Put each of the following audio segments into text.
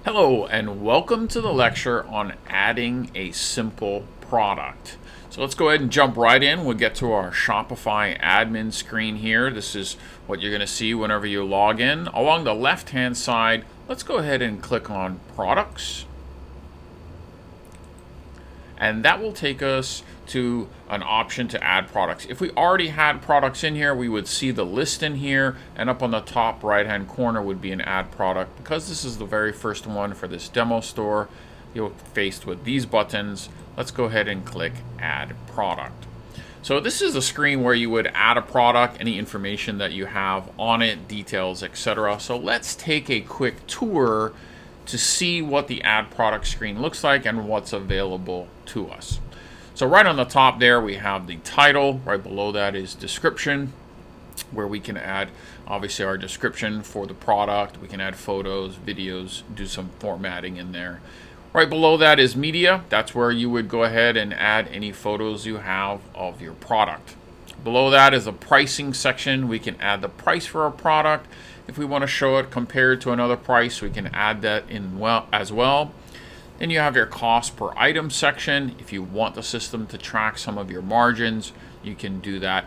Hello and welcome to the lecture on adding a simple product. So let's go ahead and jump right in. We'll get to our Shopify admin screen here. This is what you're going to see whenever you log in. Along the left hand side, let's go ahead and click on products. And that will take us to an option to add products. If we already had products in here, we would see the list in here, and up on the top right hand corner would be an add product. Because this is the very first one for this demo store, you're faced with these buttons. Let's go ahead and click add product. So this is a screen where you would add a product, any information that you have on it, details, etc. So let's take a quick tour to see what the add product screen looks like and what's available to us. So right on the top there we have the title. Right below that is description, where we can add obviously our description for the product. We can add photos, videos, do some formatting in there. Right below that is media. That's where you would go ahead and add any photos you have of your product. Below that is a pricing section. We can add the price for a product. If we want to show it compared to another price, we can add that in as well. Then you have your cost per item section. If you want the system to track some of your margins, you can do that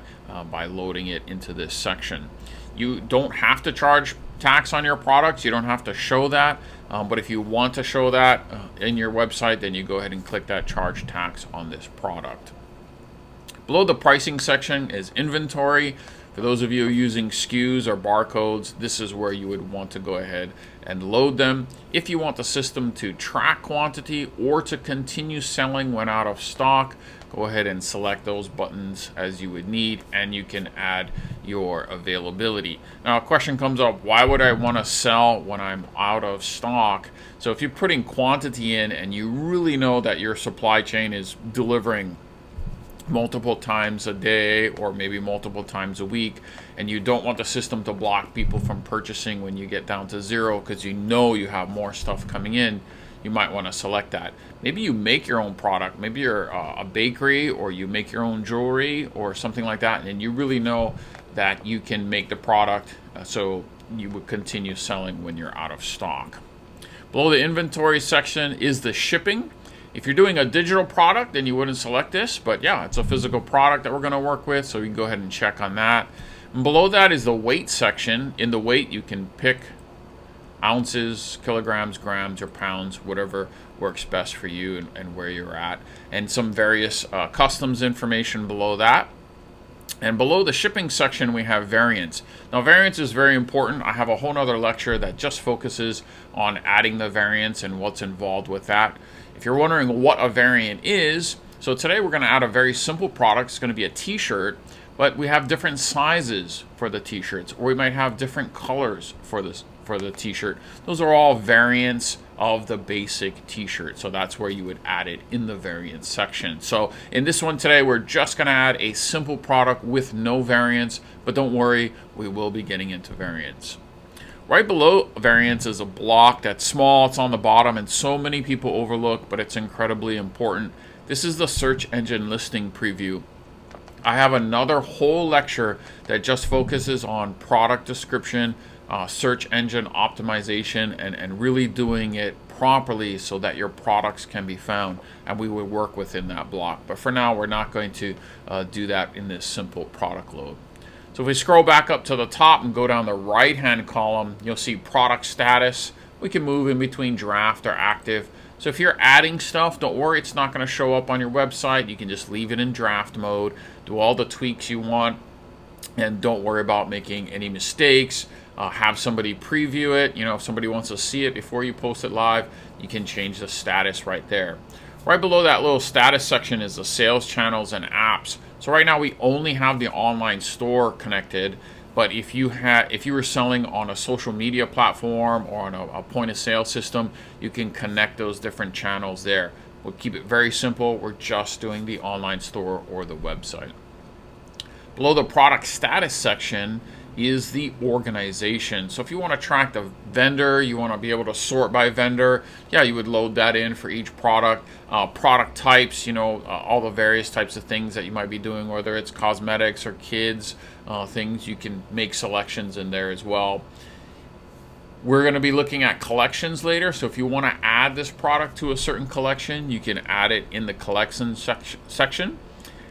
by loading it into this section. You don't have to charge tax on your products. You don't have to show that. But if you want to show that in your website, then you go ahead and click that charge tax on this product. Below the pricing section is inventory. For those of you using SKUs or barcodes, this is where you would want to go ahead and load them. If you want the system to track quantity or to continue selling when out of stock, go ahead and select those buttons as you would need, and you can add your availability. Now a question comes up, why would I want to sell when I'm out of stock? So if you're putting quantity in and you really know that your supply chain is delivering multiple times a day or maybe multiple times a week, and you don't want the system to block people from purchasing when you get down to zero because you know you have more stuff coming in, you might want to select that. Maybe you make your own product. Maybe you're a bakery, or you make your own jewelry or something like that, and you really know that you can make the product so you would continue selling when you're out of stock. Below the inventory section is the shipping. If you're doing a digital product, then you wouldn't select this, but yeah, it's a physical product that we're going to work with, so you can go ahead and check on that. And below that is the weight section. In the weight, you can pick ounces, kilograms, grams, or pounds, whatever works best for you and where you're at, and some various customs information below that. And below the shipping section, we have variance. Now, variance is very important. I have a whole nother lecture that just focuses on adding the variance and what's involved with that. If you're wondering what a variant is, so today we're going to add a very simple product. It's going to be a t-shirt, but we have different sizes for the t-shirts, or we might have different colors for the t-shirt. Those are all variants of the basic t-shirt. So that's where you would add it in the variance section. So in this one today, we're just going to add a simple product with no variance, but don't worry, we will be getting into variance. Right below variance is a block that's small. It's on the bottom, and so many people overlook, but it's incredibly important. This is the search engine listing preview. I have another whole lecture that just focuses on product description, search engine optimization, and really doing it properly so that your products can be found, and we would work within that block. But for now, we're not going to do that in this simple product load. So if we scroll back up to the top and go down the right hand column, you'll see product status. We can move in between draft or active. So if you're adding stuff, don't worry, it's not going to show up on your website. You can just leave it in draft mode, do all the tweaks you want, and don't worry about making any mistakes. Have somebody preview it. You know, if somebody wants to see it before you post it live, you can change the status right there. Right below that little status section is the sales channels and apps. So right now we only have the online store connected, but if you were selling on a social media platform or on a point of sale system, you can connect those different channels there. We'll keep it very simple. We're just doing the online store or the website. Below the product status section is the organization. So if you want to track the vendor, you want to be able to sort by vendor, yeah, you would load that in for each product. Product types, all the various types of things that you might be doing, whether it's cosmetics or kids things, you can make selections in there as well. We're going to be looking at collections later, so if you want to add this product to a certain collection, you can add it in the collections section.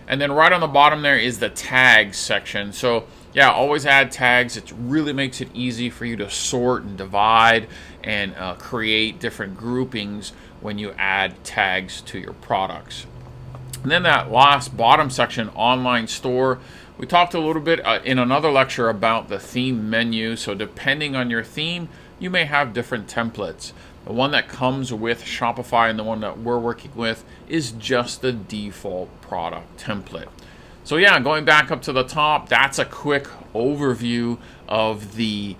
And then right on the bottom there is the tags section. So yeah, always add tags. It really makes it easy for you to sort and divide and create different groupings when you add tags to your products. And then that last bottom section, online store, we talked a little bit in another lecture about the theme menu. So depending on your theme, you may have different templates. The one that comes with Shopify and the one that we're working with is just the default product template. So yeah, going back up to the top, that's a quick overview of the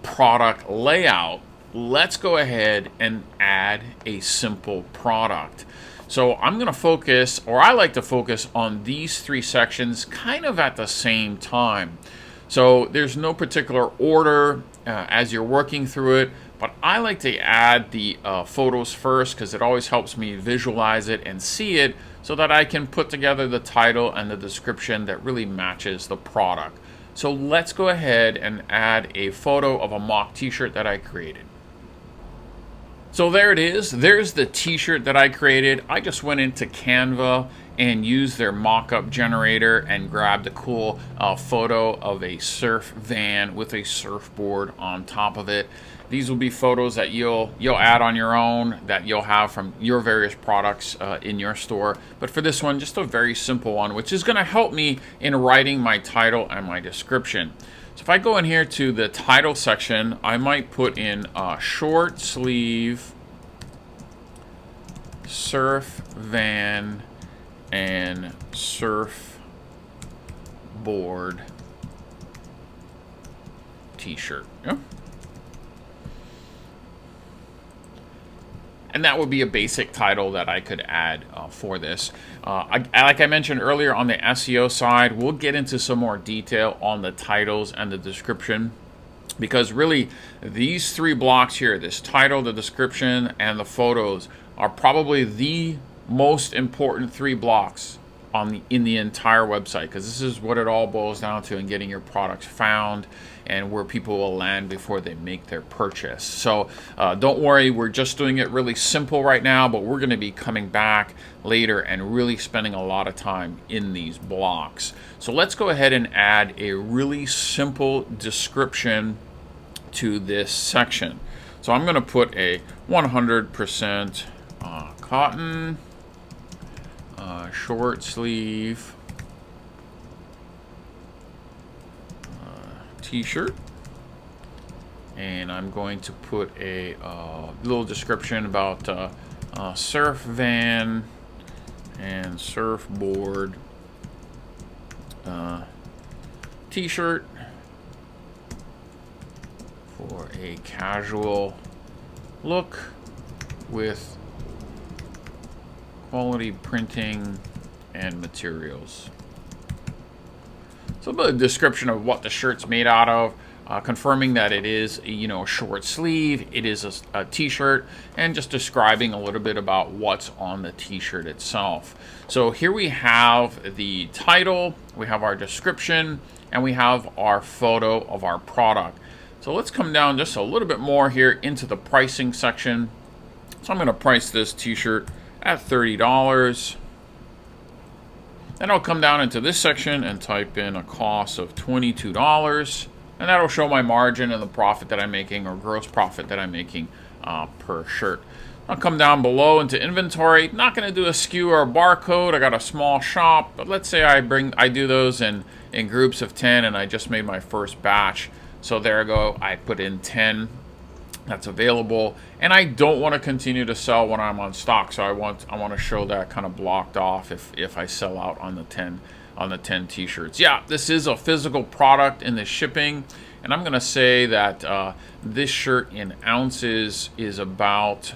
product layout. Let's go ahead and add a simple product. So I'm going to focus, or I like to focus on these three sections kind of at the same time. So there's no particular order as you're working through it, but I like to add the photos first because it always helps me visualize it and see it so that I can put together the title and the description that really matches the product. So let's go ahead and add a photo of a mock t-shirt that I created. So there it is. There's the t-shirt that I created. I just went into Canva and used their mock-up generator and grabbed a cool photo of a surf van with a surfboard on top of it. These will be photos that you'll add on your own, that you'll have from your various products in your store. But for this one, just a very simple one, which is going to help me in writing my title and my description. So if I go in here to the title section, I might put in short sleeve surf van and surf board t-shirt. Yeah. And that would be a basic title that I could add for this. Like I mentioned earlier on the SEO side, we'll get into some more detail on the titles and the description, because really these three blocks here, this title, the description, and the photos, are probably the most important three blocks in the entire website, because this is what it all boils down to in getting your products found and where people will land before they make their purchase. So don't worry, we're just doing it really simple right now, but we're going to be coming back later and really spending a lot of time in these blocks. So let's go ahead and add a really simple description to this section. So I'm going to put a 100% cotton short sleeve t-shirt, and I'm going to put a little description about surf van and surfboard t-shirt for a casual look with quality printing and materials. So a description of what the shirt's made out of, confirming that it is, a short sleeve, it is a t-shirt, and just describing a little bit about what's on the t-shirt itself. So here we have the title, we have our description, and we have our photo of our product. So let's come down just a little bit more here into the pricing section. So I'm going to price this t-shirt at $30. Then I'll come down into this section and type in a cost of $22, and that'll show my margin and the profit that I'm making, or gross profit that I'm making per shirt. I'll come down below into inventory. Not going to do a SKU or a barcode. I got a small shop, but let's say I do those in groups of 10, and I just made my first batch. So there I go. I put in 10. That's available, and I don't want to continue to sell when I'm on stock, so I want to show that kind of blocked off if I sell out on the 10 t-shirts. Yeah, this is a physical product in the shipping, and I'm going to say that this shirt in ounces is about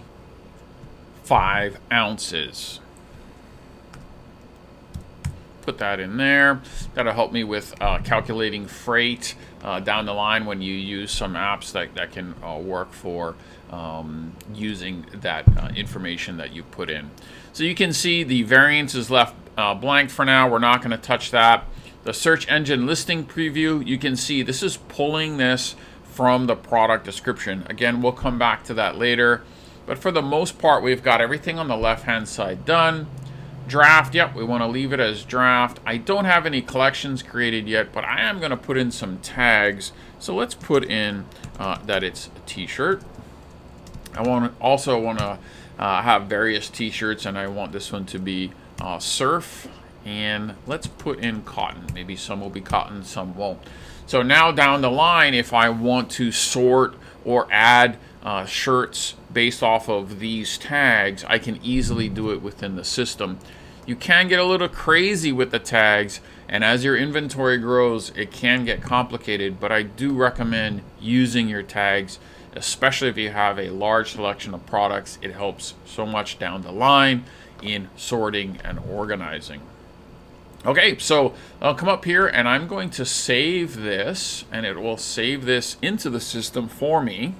5 ounces. Put that in there. That'll help me with calculating freight down the line when you use some apps that can work for using that information that you put in. So you can see the variance is left blank for now. We're not going to touch that. The search engine listing preview, you can see this is pulling this from the product description. Again, we'll come back to that later. But for the most part, we've got everything on the left-hand side done. Draft, yep, we want to leave it as draft. I don't have any collections created yet, but I am going to put in some tags. So let's put in that it's a t-shirt. I also want to have various t-shirts, and I want this one to be surf. And let's put in cotton. Maybe some will be cotton, some won't. So now down the line, if I want to sort or add shirts based off of these tags, I can easily do it within the system. You can get a little crazy with the tags, and as your inventory grows, it can get complicated, but I do recommend using your tags, especially if you have a large selection of products. It helps so much down the line in sorting and organizing. Okay, so I'll come up here and I'm going to save this, and it will save this into the system for me.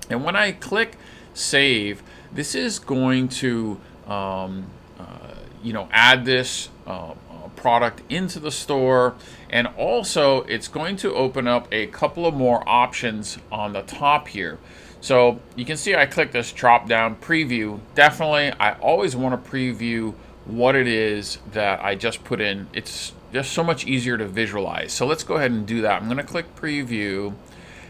And when I click save, this is going to add this product into the store, and also it's going to open up a couple of more options on the top here. So you can see I click this drop down preview. Definitely, I always want to preview what it is that I just put in. It's just so much easier to visualize. So let's go ahead and do that. I'm going to click preview,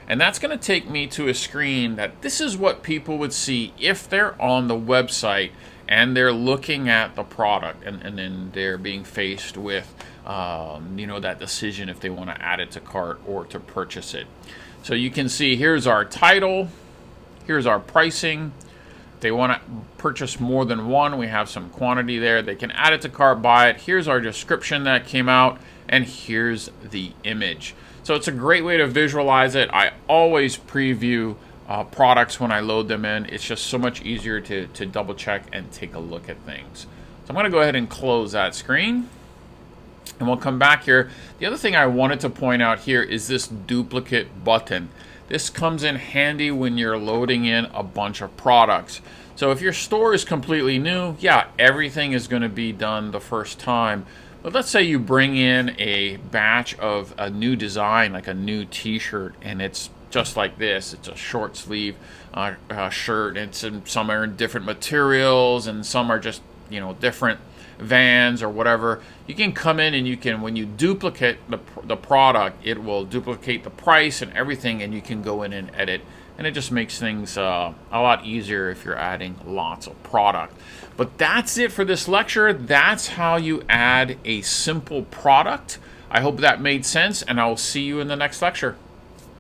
and that's going to take me to a screen that this is what people would see if they're on the website and they're looking at the product, and then they're being faced with that decision if they want to add it to cart or to purchase it. So you can see here's our title, here's our pricing. They want to purchase more than one, we have some quantity there. They can add it to cart, buy it. Here's our description that came out, and here's the image. So it's a great way to visualize it. I always preview products when I load them in. It's just so much easier to double check and take a look at things. So I'm going to go ahead and close that screen, and we'll come back here. The other thing I wanted to point out here is this duplicate button. This comes in handy when you're loading in a bunch of products. So if your store is completely new, yeah, everything is going to be done the first time. But let's say you bring in a batch of a new design, like a new t-shirt, and it's just like this. It's a short sleeve shirt. Some are in different materials, and some are just different Vans or whatever. You can come in and you can, when you duplicate the product, it will duplicate the price and everything, and you can go in and edit, and it just makes things a lot easier if you're adding lots of product. But that's it for this lecture. That's how you add a simple product. I hope that made sense, and I will see you in the next lecture.